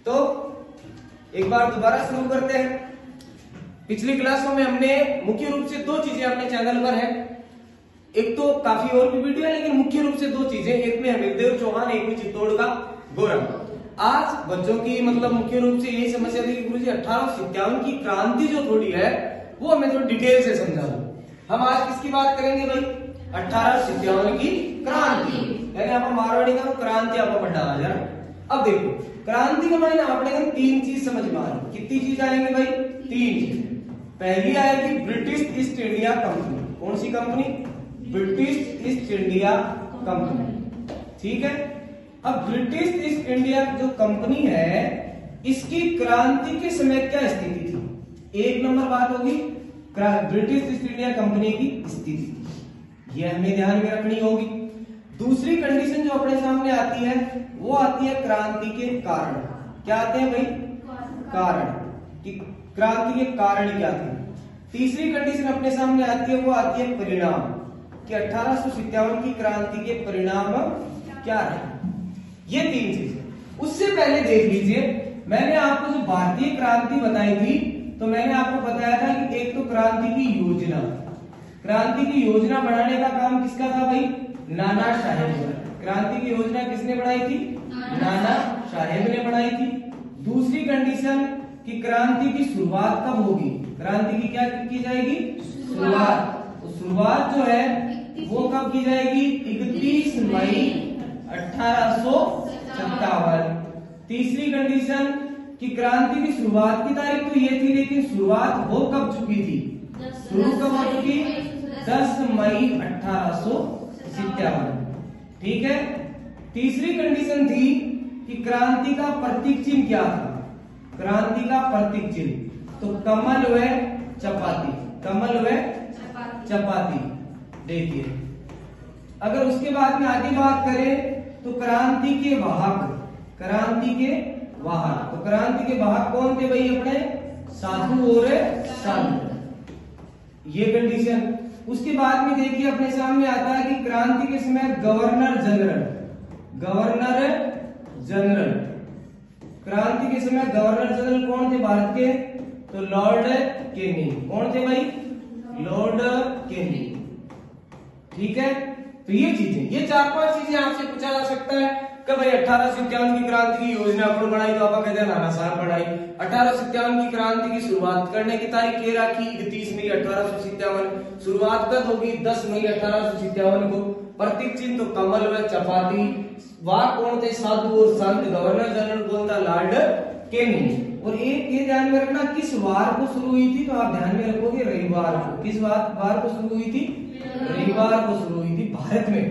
तो एक बार दोबारा शुरू करते हैं। पिछली क्लासों में हमने मुख्य रूप से दो चीजें अपने चैनल पर है, एक तो काफी और भी वीडियो है लेकिन मुख्य रूप से दो चीजें, एक में हमीरदेव चौहान, एक में चित्तौड़ का गौरव। आज बच्चों की मतलब मुख्य रूप से यही समस्या थी कि गुरुजी 1857 की क्रांति जो थोड़ी है वो हमें थोड़ी डिटेल से समझा दो। हम आज किसकी बात करेंगे भाई? 1857 की क्रांति, यानी आप मारवाड़ी का क्रांति आप बढ़ा आ जाए। अब देखो क्रांति का मायने आपने तीन चीज समझ में आ रही। कितनी चीज आएंगे भाई? तीन चीज। पहली आएगी ब्रिटिश ईस्ट इंडिया कंपनी। कौन सी company? British East India Company. ठीक है। अब ब्रिटिश ईस्ट इंडिया जो कंपनी है इसकी क्रांति के समय क्या स्थिति थी? एक नंबर बात होगी ब्रिटिश ईस्ट इंडिया कंपनी की स्थिति, यह हमें ध्यान में रखनी होगी। दूसरी कंडीशन जो अपने सामने आती है वो आती है क्रांति के कारण। क्या आते हैं भाई? कारण, कि क्रांति के कारण क्या थे। तीसरी कंडीशन अपने सामने आती है वो आती है परिणाम, कि 1857 की क्रांति के परिणाम क्या है। ये तीन चीज। उससे पहले देख लीजिए, मैंने आपको जो भारतीय क्रांति बताई थी तो मैंने आपको बताया था कि एक तो क्रांति की योजना, क्रांति की योजना बनाने का काम किसका था भाई? नाना साहेब का। क्रांति की योजना किसने बनाई थी? नाना साहेब ने बनाई थी। दूसरी कंडीशन कि क्रांति की शुरुआत कब होगी? क्रांति की क्या की जाएगी? शुरुआत। तो शुरुआत जो है वो कब की जाएगी? 31 मई 1857। तीसरी कंडीशन कि क्रांति की शुरुआत की तारीख तो ये थी लेकिन शुरुआत हो कब चुकी थी? शुरू कब हो चुकी? 10 मई 1857। ठीक है। तीसरी कंडीशन थी कि क्रांति का प्रतीक चिन्ह क्या था? क्रांति का प्रतीक चिन्ह तो कमल व चपाती, कमल व चपाती। देखिए अगर उसके बाद में आगे बात करें तो क्रांति के वाहक, क्रांति के वाहक, तो क्रांति के वाहक कौन थे भाई? अपने साधु और संत, ये कंडीशन। उसके बाद में देखिए अपने सामने आता है कि क्रांति के समय गवर्नर जनरल, गवर्नर जनरल, क्रांति के समय गवर्नर जनरल कौन थे भारत के? तो लॉर्ड कैनिंग। कौन थे भाई? Lord Canning. ठीक है। तो ये चीजें, ये चार पांच चीजें आपसे पूछा जा सकता है कि भाई 1857 की क्रांति की योजना कौन बनाई? तो आप कहते हैं नाना साहब बनाई। 1857 की क्रांति की शुरुआत करने की तारीख ये रखी 31 मई 1857। शुरुआत कब होगी? 10 मई 1857 को। प्रतीक चिन्ह तो कमल व चपाती। वह कौन थे? साधु और संत। गवर्नर जनरल कौन था? Lord Canning. और एक ये ध्यान में रखना किस वार को शुरू हुई थी, तो आप ध्यान में रखोगे रविवार को। किस वार को शुरू हुई थी? रविवार को शुरू हुई थी भारत में।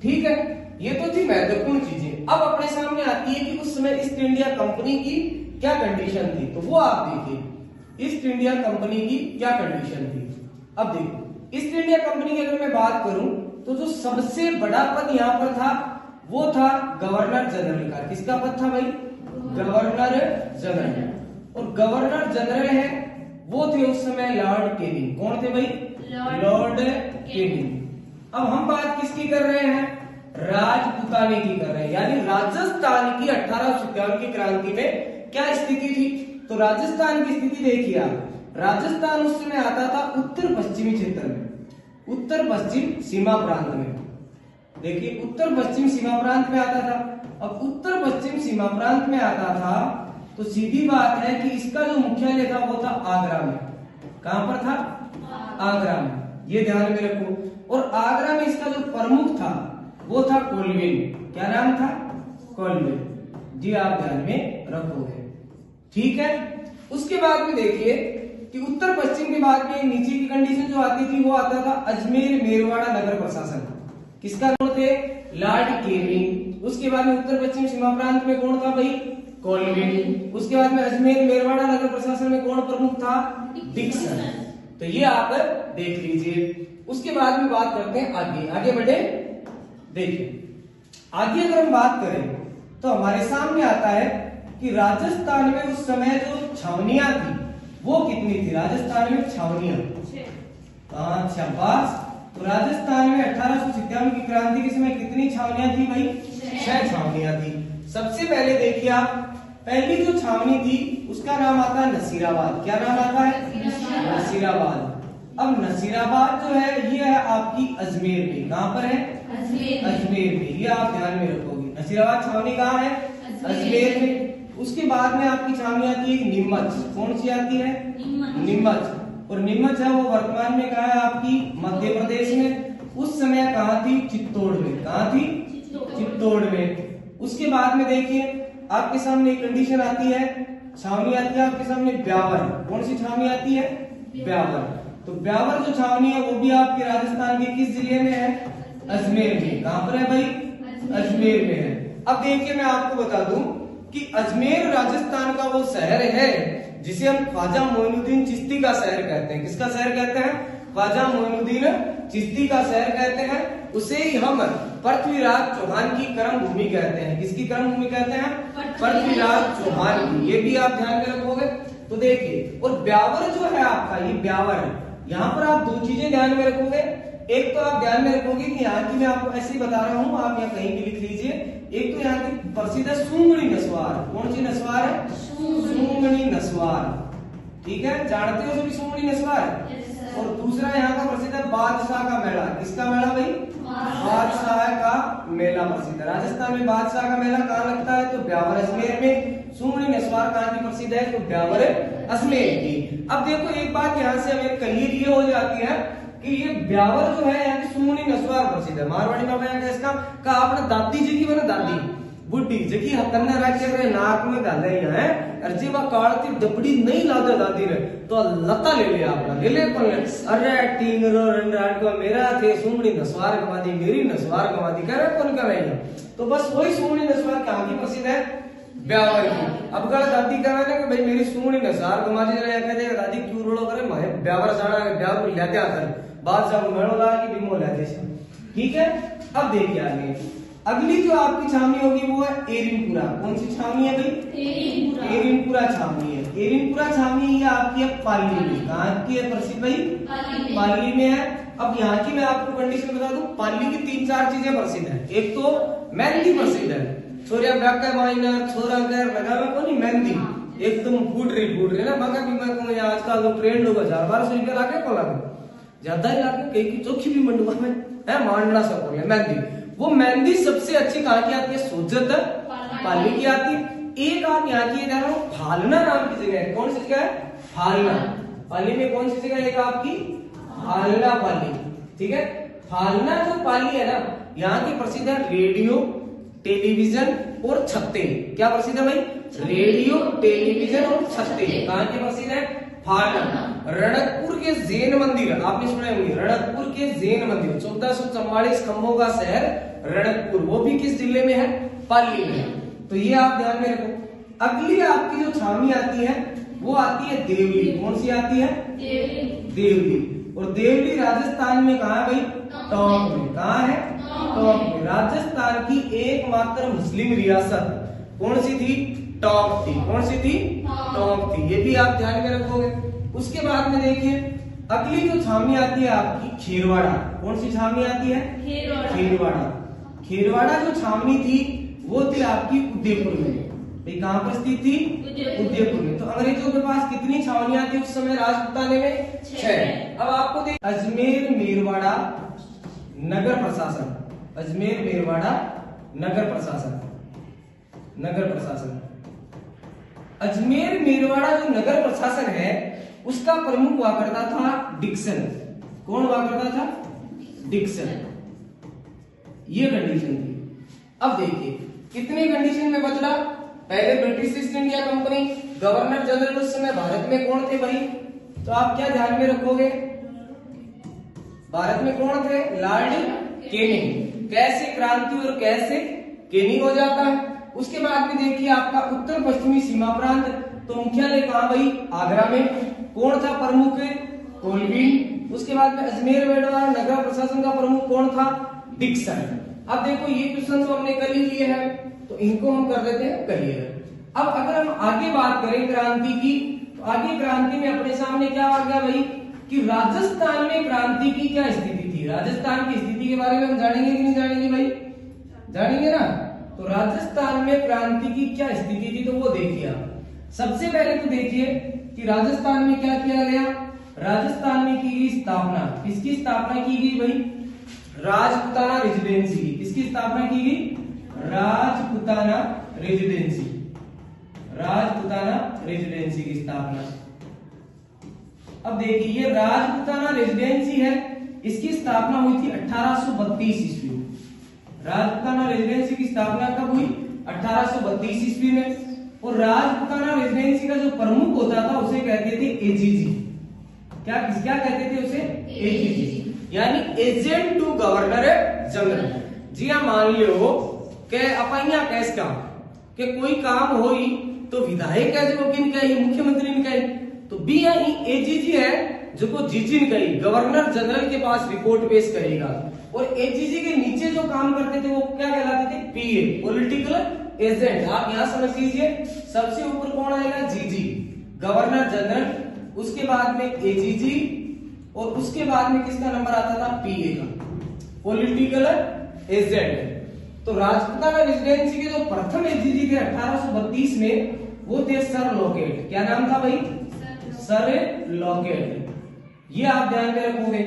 ठीक है। ये तो थी महत्वपूर्ण चीजें। अब अपने सामने आती है कि उस समय ईस्ट इंडिया कंपनी की क्या कंडीशन थी, तो वो आप देखिए ईस्ट इंडिया कंपनी की क्या कंडीशन थी। अब देखो ईस्ट इंडिया कंपनी की अगर मैं बात करूं तो जो सबसे बड़ा पद यहाँ पर था वो था गवर्नर जनरल का। किसका पद था भाई? Governor general. और गवर्नर जनरल है वो थे उस समय लॉर्ड कैनिंग। कौन थे भाई? Lord Canning. अब हम बात किसकी कर रहे हैं? राजपूताने की कर रहे हैं, यानी राजस्थान की 1857 की क्रांति में क्या स्थिति थी। तो राजस्थान की स्थिति देखिए आप, राजस्थान उस समय आता था उत्तर पश्चिमी क्षेत्र में, उत्तर पश्चिम सीमा प्रांत में। देखिए उत्तर पश्चिम सीमा प्रांत में आता था। अब उत्तर पश्चिम सीमा प्रांत में आता था तो सीधी बात है कि इसका जो मुख्यालय था वो था आगरा में। कहां पर था? आगरा में। ये ध्यान में रखो। और आगरा में इसका जो प्रमुख था वो था कोलविल। क्या नाम था? कोलविल। जी आप ध्यान में रखोगे। ठीक है। उसके बाद में देखिए कि उत्तर पश्चिम के बाद में नीचे की कंडीशन जो आती थी वो आता था अजमेर मेरवाड़ा नगर प्रशासन। किसका कौन थे? Lord Canning. उसके बाद में उत्तर पश्चिम सीमा प्रांत में कौन था भाई? कोलविल। उसके बाद में अजमेर मेरवाड़ा नगर प्रशासन में कौन प्रमुख था? डिक्सन। तो ये आप देख लीजिए। उसके बाद में बात करते हैं आगे, आगे बढ़े। देखिए आगे अगर हम बात करें तो हमारे सामने आता है कि राजस्थान में उस समय जो छावनियां थी वो कितनी थी? राजस्थान में छावनियां 5 या 5। तो राजस्थान में 1857 की क्रांति के समय कितनी छावनियां थी भाई? 6 छावनियां थी। सबसे पहले देखिए आप पहली जो छावनी थी उसका नाम आता है नसीराबाद। क्या नाम आता है? नसीराबाद। अब नसीराबाद जो है ये है आपकी अजमेर में। कहाँ पर है? अजमेर में। ये आप ध्यान में रखोगे। नसीराबाद छावनी कहाँ है? अजमेर में। उसके बाद में आपकी छावनी आती है नीमच। कौन सी आती है? नीमच। और नीमच है वो वर्तमान में कहाँ है? आपकी मध्य प्रदेश में। उस समय कहाँ थी? चित्तौड़ में। कहाँ थी? चित्तौड़ में। उसके बाद में देखिए आपके सामने एक कंडीशन आती है, छावनी आती है आपके सामने ब्यावर। कौन सी छावनी आती है? ब्यावर। तो ब्यावर जो छावनी है वो भी आपके राजस्थान के किस जिले में है? अजमेर में। कहां पर है भाई? अजमेर में है। अब देखिए मैं आपको बता दूं कि अजमेर राजस्थान का वो शहर है जिसे हम ख्वाजा मोइनुद्दीन चिश्ती का शहर कहते हैं। किसका शहर कहते हैं? ख्वाजा मोइनुद्दीन चिश्ती का शहर कहते हैं। उसे ही हम पृथ्वीराज चौहान की कर्म भूमि कहते हैं। किसकी कर्म भूमि कहते हैं? पृथ्वीराज चौहान की। ये भी आप ध्यान में रखोगे। तो देखिए, और ब्यावर जो है आपका, ये ब्यावर है। यहाँ पर आप दो चीजें ध्यान में रखोगे। एक तो आप ध्यान में रखोगे कि यहाँ की मैं आपको ऐसे ही बता रहा हूँ, आप यहाँ कहीं भी लिख लीजिए। एक तो यहाँ की प्रसिद्ध है सूंगड़ी नस्वार। कौन सी नस्वार है? सूंगड़ी नस्वार। ठीक है, जानते हो सभी सूंगड़ी नस्वार। और दूसरा यहाँ का प्रसिद्ध है बादशाह का मेला। किसका मेला भाई? बादशाह का मेला प्रसिद्ध है। राजस्थान में बादशाह का मेला कहाँ लगता है? तो ब्यावर अजमेर में। सूंगड़ी नस्वार कहाँ की प्रसिद्ध है? तो ब्यावर अजमेर की। अब देखो एक बात यहाँ से हमें क्लियर ये हो जाती है कि ये ब्यावर जो है यहाँ की सूंगड़ी नस्वार प्रसिद्ध है। मारवाड़ी में क्या इसका कहा आपने? दादी जी की बना दादी बुढ़ी जगी हकन्ना राज्य रे नाक में डाले है अर्जी वा कालती डबड़ी नहीं लादे दादी ने तो लता ले लिया आपने ले ले कौन? अरे टींगरो रंडाट को मेरा थे सूंगड़ी नस्वार कमादी मेरी नस्वार कमादी कह रहे कौन करेगा? तो बस वही सूंगड़ी नस्वार कहाँ की प्रसिद्ध है? ब्यावर की। अब कल दादी कह रहे कि भाई मेरी सूंगड़ी नस्वार कमादी रहे कहते दादी क्यों रोड़ो करे मारे ब्यावर जाना ब्यावर लेते आकर बात जब मेड़ो ला की बिमो लेते। ठीक है, अब देखिए आगे अगली जो आपकी छावनी होगी वो है एरिनपुरा। कौन सी छावनी है भाई? एरिनपुरा छावनी है। एरिनपुरा छावनी ये आपकी है पाली में। कहाँ की है प्रसिद्ध भाई? पाली में है। अब यहाँ की मैं आपको कंडीशन बता दूं, पाली की 3-4 चीजें प्रसिद्ध है। एक तो मेहंदी प्रसिद्ध है। छोरिया ब्याका माइनर छोरा कर लगा में कोनी मेहंदी एकदम फूट रही ना बाका भी मैं को आजकल तो ट्रेंड होगा 1200 रुपया लाके को लागे ज्यादा ही लाके कई की चोखी भी मंडुआ में है मांडना सब बोले मेहंदी। वो मेहंदी सबसे अच्छी कहाँ की आती है? सोजत पाली की आती है। एक आप यहाँ की जा रहा हूँ फालना नाम की जगह है। कौन सी जगह है? फालना। पाली में कौन सी जगह? एक आपकी फालना पाली। ठीक है, फालना जो पाली है ना यहाँ की प्रसिद्ध है रेडियो टेलीविजन और छत्ते। क्या प्रसिद्ध है भाई? रेडियो टेलीविजन और छत्ते। कहाँ के प्रसिद्ध है? फालना। रणकपुर के जैन मंदिर आपने सुना होंगे। रणकपुर के जैन मंदिर 1444 खंभों का शहर रणकपुर, वो भी किस जिले में है? पाली में। तो ये आप ध्यान में रखो। अगली आपकी जो छावनी आती है वो आती है देवली। कौन सी आती है? देवली। और देवली राजस्थान में कहाँ है भाई? टोंक में। कहाँ है? टोंक में। राजस्थान की एकमात्र मुस्लिम रियासत कौन सी थी? टोंक थी। कौन सी थी? टोंक थी। ये भी आप ध्यान में रखोगे। उसके बाद में देखिए अगली जो छावनी आती है आपकी खेरवाड़ा। कौन सी छावनी आती है? खेरवाड़ा। खेरवाड़ा जो छावनी थी वो थी आपकी उदयपुर में। भाई कहाँ पर स्थित थी? उदयपुर में। तो अंग्रेजों के पास कितनी छावनियां थी उस समय राजपुताने में? 6। अब आपको देख अजमेर मेरवाड़ा नगर प्रशासन। अजमेर मेरवाड़ा नगर प्रशासन। नगर प्रशासन अजमेर मेरवाड़ा जो नगर प्रशासन है उसका प्रमुख हुआ करता था डिक्सन। कौन हुआ करता था? डिक्सन। ये कंडीशन थी। अब देखिए कितनी कंडीशन में बदला। पहले British East India company governor general उस समय भारत में कौन थे भाई? तो आप क्या ध्यान में रखोगे? भारत में कौन थे? Lord Canning. कैसे क्रांति और कैसे कैनिंग हो जाता है। उसके बाद में देखिए आपका उत्तर पश्चिमी सीमा प्रांत, तो मुख्यालय कहाँ भाई? आगरा में। कौन था प्रमुख? कोलबीन। उसके बाद में अजमेर मेरवाड़ा नगर प्रशासन का प्रमुख कौन था? डिक्सन। अब देखो ये क्वेश्चन तो हमने कर ही लिए हैं तो इनको हम कर देते हैं क्लियर। अब अगर हम आगे बात करें क्रांति की तो आगे क्रांति में अपने सामने क्या आ गया भाई कि राजस्थान में क्रांति की क्या स्थिति थी। राजस्थान की स्थिति के बारे में हम जानेंगे कि नहीं जानेंगे भाई? जानेंगे ना। तो राजस्थान में क्रांति की क्या स्थिति थी, तो वो देखिए आप। सबसे पहले तो देखिए कि राजस्थान में क्या किया गया। राजस्थान में की गई स्थापना, किसकी स्थापना की गई भाई, राजपुताना रेजिडेंसी की। किसकी स्थापना की गई, राजपुताना रेजिडेंसी, राजपुताना रेजिडेंसी की स्थापना। अब देखिए ये राजपुताना रेजिडेंसी है, इसकी स्थापना हुई थी 1832 ईस्वी में। राजपुताना रेजिडेंसी की स्थापना कब हुई, 1832 ईस्वी में। और राजपुताना रेजिडेंसी का जो प्रमुख होता था उसे कहते थे एजीजी। क्या कहते थे उसे, एजीजी, यानी एजेंट टू गवर्नर जनरल। जी हाँ, मान लो कि अपन यहाँ कैस का कि कोई काम हो तो विधायक है जो किन कही, मुख्यमंत्री ने कही, तो बी एजीजी है जो को जीजी कही, गवर्नर जनरल के पास रिपोर्ट पेश करेगा। और एजीजी के नीचे जो काम करते थे वो क्या कहलाते थे, पीए, पॉलिटिकल एजेंट। आप यहां समझ लीजिए, सबसे ऊपर कौन आएगा, जीजी, गवर्नर जनरल, उसके बाद में एजीजी, और उसके बाद में किसका नंबर आता था, पीए का, पॉलिटिकल एजेंट। तो राजपुताना रेजिडेंसी के जो प्रथम एजीजी थे 1832 में, वो थे सर लॉकेट। क्या नाम था भाई, सर लॉकेट। ये आप ध्यान में रखोगे।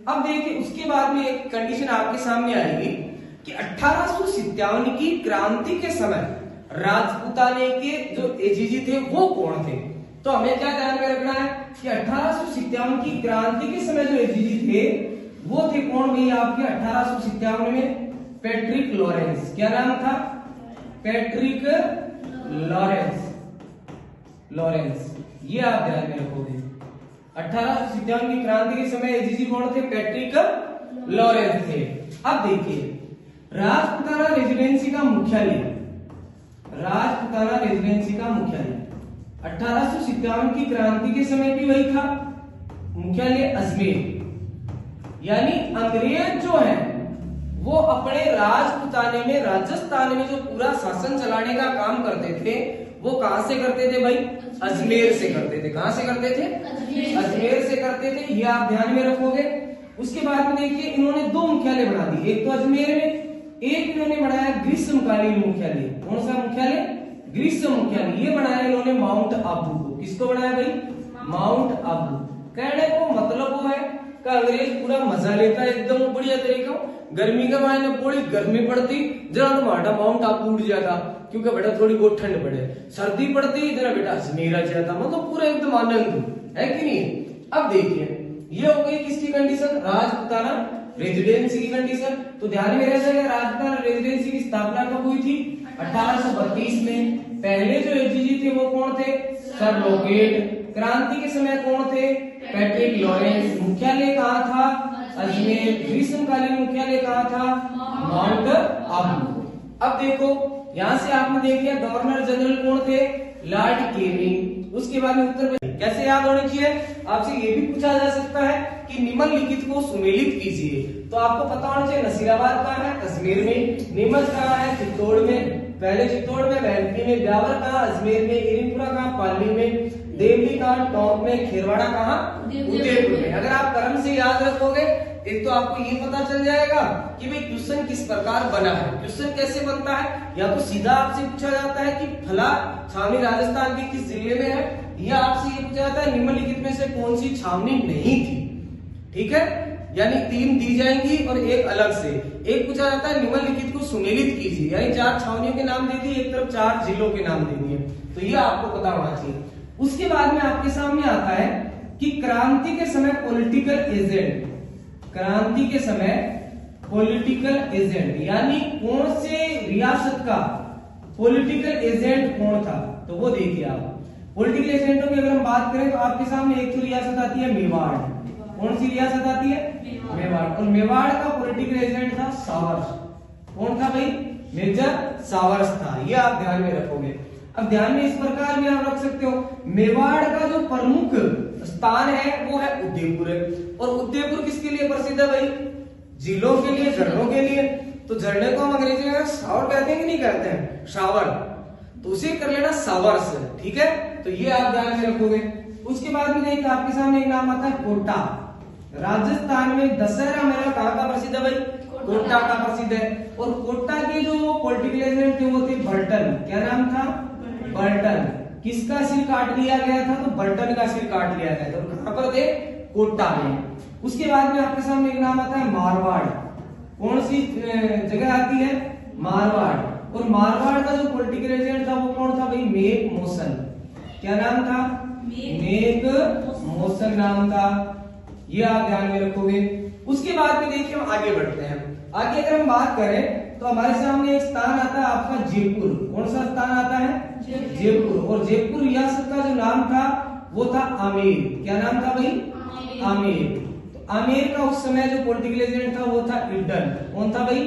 अब देखिए उसके बाद में एक कंडीशन आपके सामने आएगी कि 1857 की क्रांति के समय राजपुताने के जो एजीजी थे वो कौन थे। तो हमें क्या ध्यान में रखना है कि 1857 की क्रांति के समय जो एजीजी थे वो थे कौन भैया आपके 1857 में, पैट्रिक लॉरेंस। क्या नाम था, पैट्रिक लॉरेंस। ये आप ध्यान में रखोगे। 1857 की क्रांति के समय एजीजी कौन थे, पैट्रिक लॉरेंस थे। अब देखिए राजपुताना रेजिडेंसी का मुख्यालय, राजपुताना रेजिडेंसी का मुख्यालय 1857 की क्रांति के समय भी वही था, मुख्यालय अजमेर। यानी अंग्रेज जो है वो अपने राजपुताने में, राजस्थान में जो पूरा शासन चलाने का काम करते थे वो कहां से करते थे भाई, अजमेर से करते थे। कहां से करते थे, अजमेर से करते थे। ये आप ध्यान में रखोगे। उसके बाद में देखिए इन्होंने दो मुख्यालय बना दिए, एक तो अजमेर में, एक इन्होंने बनाया ग्रीष्मकालीन मुख्यालय। कौन सा मुख्यालय, ग्रीष्म मुख्यालय। ये बनाया इन्होंने माउंट आबू को। किसको बनाया भाई, माउंट आबू। कहने को मतलब वो है कि अंग्रेज पूरा मजा लेता है एकदम बढ़िया तरीका। गर्मी के महीने पूरी गर्मी पड़ती, जरा तुम्हारा माउंट आबू उड़ जाता क्योंकि बेटा थोड़ी बहुत ठंड पड़े। सर्दी पड़ती जरा बेटा अजमेर आ जाता, मतलब पूरा एकदम आनंद है कि नहीं। अब देखिए ये हो गई किसकी कंडीशन, राजपुताना रेजिडेंसी की कंडीशन। तो ध्यान में रह जाएगा राजपुताना रेजिडेंसी की स्थापना कब हुई थी, 1832 में। पहले जो एजीजी थे वो कौन थे, सर लॉकेट। क्रांति के समय कौन थे, पैट्रिक लॉरेंस। मुख्यालय कहाँ था, अजमेर। ग्रीष्मकालीन मुख्यालय कहाँ था, माउंट आबू। अब देखो यहां से आपने देख लिया गवर्नर जनरल कौन थे, लॉर्ड केनिंग। उसके बाद में उत्तर कैसे याद होने चाहिए, आपसे ये भी पूछा जा सकता है कि निम्नलिखित को सुमेलित कीजिए। तो आपको पता होना चाहिए नसीराबाद कहाँ है, अजमेर में। नीमच कहाँ है, चित्तौड़ में। पहले चित्तौड़ में, महंती में। ब्यावर कहाँ, अजमेर में। इरिनपुरा कहाँ, पाली में। देवली कहाँ, टोंक में। खेरवाड़ा कहाँ, उदयपुर में। अगर आप क्रम से याद रखोगे एक तो आपको ये पता चल जाएगा कि भाई क्वेश्चन किस प्रकार बना है। क्वेश्चन कैसे बनता है, या तो सीधा आपसे पूछा जाता है कि फला छावनी राजस्थान के किस जिले में है, या आपसे ये पूछा जाता है निम्नलिखित में से कौन सी छावनी नहीं थी। ठीक है, यानी 3 दी जाएंगी और एक अलग से। एक पूछा जाता है निम्नलिखित को सुमेलित कीजिए, यानी 4 छावनियों के नाम दे दिए, एक तरफ 4 जिलों के नाम दे दिए। तो ये आपको पता होना चाहिए। उसके बाद में आपके सामने आता है कि क्रांति के समय पॉलिटिकल एजेंट, क्रांति के समय पॉलिटिकल एजेंट यानी कौन से रियासत का पॉलिटिकल एजेंट कौन था, तो वो देखिए आप। पॉलिटिकल एजेंटों की अगर हम बात करें तो आपके सामने एक तो रियासत आती है मेवाड़। कौन सी रियासत आती है, मेवाड़। और मेवाड़ का पॉलिटिकल एजेंट था सावर्स। कौन था भाई, मेजर सावर्स था। ये आप ध्यान में रखोगे। अब ध्यान में इस प्रकार भी आप रख सकते हो, मेवाड़ का जो प्रमुख स्थान है वो है उदयपुर है। और उदयपुर किसके लिए प्रसिद्ध है भाई, जिलों के लिए, झरनों के लिए। तो झरने को हम अंग्रेजी में शावर कहते हैं कि नहीं कहते हैं, शावर। तो उसे कर लेना सावर्स। ठीक है, तो ये आप ध्यान में रखोगे। उसके बाद में देखिए आपके सामने एक नाम आता है कोटा। राजस्थान में दशहरा मेला कहाँ का प्रसिद्ध है भाई, कोटा का प्रसिद्ध है। और कोटा के जो पॉलिटिकल एजेंट थे वो थे बर्टन। क्या नाम था? बर्टन। किसका सिर काट लिया गया था? तो बर्टन का सिर काट लिया गया था। कहां पर थे? कोटा में। उसके बाद में आपके सामने एक नाम आता है मारवाड़। कौन सी जगह आती है? मारवाड़। और मारवाड़ का जो पॉलिटिकल एजेंट था वो कौन था भाई? Make motion. क्या नाम था? मेक मोशन नाम था। ये आप ध्यान में रखोगे। उसके बाद में देखिए हम आगे बढ़ते हैं। आगे अगर हम बात करें तो हमारे सामने एक स्थान आता है आपका जयपुर। कौन सा स्थान आता है? जयपुर। और जयपुर रियासत का जो नाम था वो था आमेर। क्या नाम था भाई? आमेर। तो आमेर का उस समय जो पॉलिटिकल एजेंट था वो था इड्डन। कौन था भाई?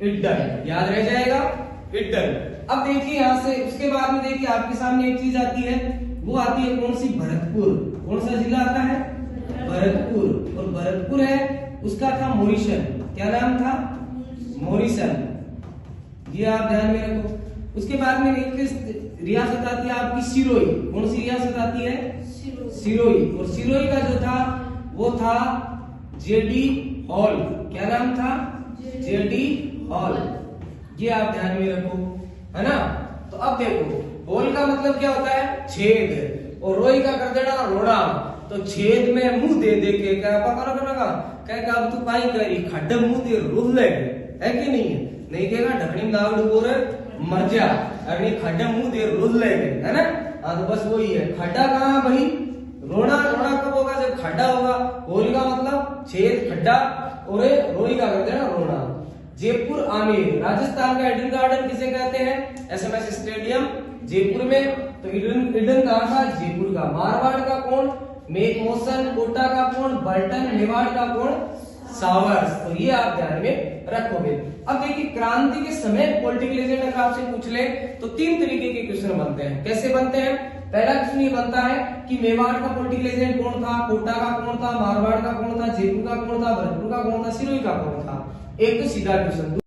इड्डन। याद रह जाएगा, इड्डन। अब देखिए यहां से उसके बाद में देखिए आपके सामने एक चीज आती है, वो आती है कौन सी? भरतपुर। कौन सा जिला आता है? भरतपुर। और भरतपुर है उसका था मोरिशन। क्या नाम था? मोरिशन। ये आप ध्यान में रखो। उसके बाद में एक रियासत आती है आपकी सिरोही। कौन सी रियासत आती है? सिरोही। और सिरोही का जो था वो था जेडी हॉल। क्या नाम था? JD hall. ये आप ध्यान में रखो, है ना। तो अब देखो हॉल का मतलब क्या होता है? छेद। और रोई का कर देना रोड़ा। तो छेद में मुंह दे दे के क्या पकड़ लगा कहेगा अब तू पाई करी खड्डे मुंह दे रोल ले है कि नहीं है? नहीं कहेगा ढकनी में दाग डुबो रे मर जा। अरे खड्डा मुंह दे रोल ले है ना। हाँ तो बस वही है। खड्डा कहाँ है भाई? रोना। रोना कब होगा? जब खड्डा होगा। होल का मतलब छेद खड्डा और रोई का करते हैं रोना। जयपुर आमेर। राजस्थान का ईडन गार्डन किसे कहते हैं? एसएमएस स्टेडियम जयपुर में। तो ईडन कहाँ का? जयपुर का। मारवाड़ का कौन? Make motion. कोटा का कौन? बर्टन। मेवाड़ का कौन? सावर्स। तो ये आप ध्यान में रखोगे। अब देखिए क्रांति के समय पॉलिटिकल एजेंट अगर आपसे पूछ ले तो 3 तरीके के क्वेश्चन बनते हैं। कैसे बनते हैं? पहला क्वेश्चन ये बनता है कि मेवाड़ का पॉलिटिकल एजेंट कौन था? कोटा का कौन था? मारवाड़ का कौन था? जयपुर का कौन था? भरतपुर का कौन था? सिरोही का कौन था? एक तो सीधा क्वेश्चन।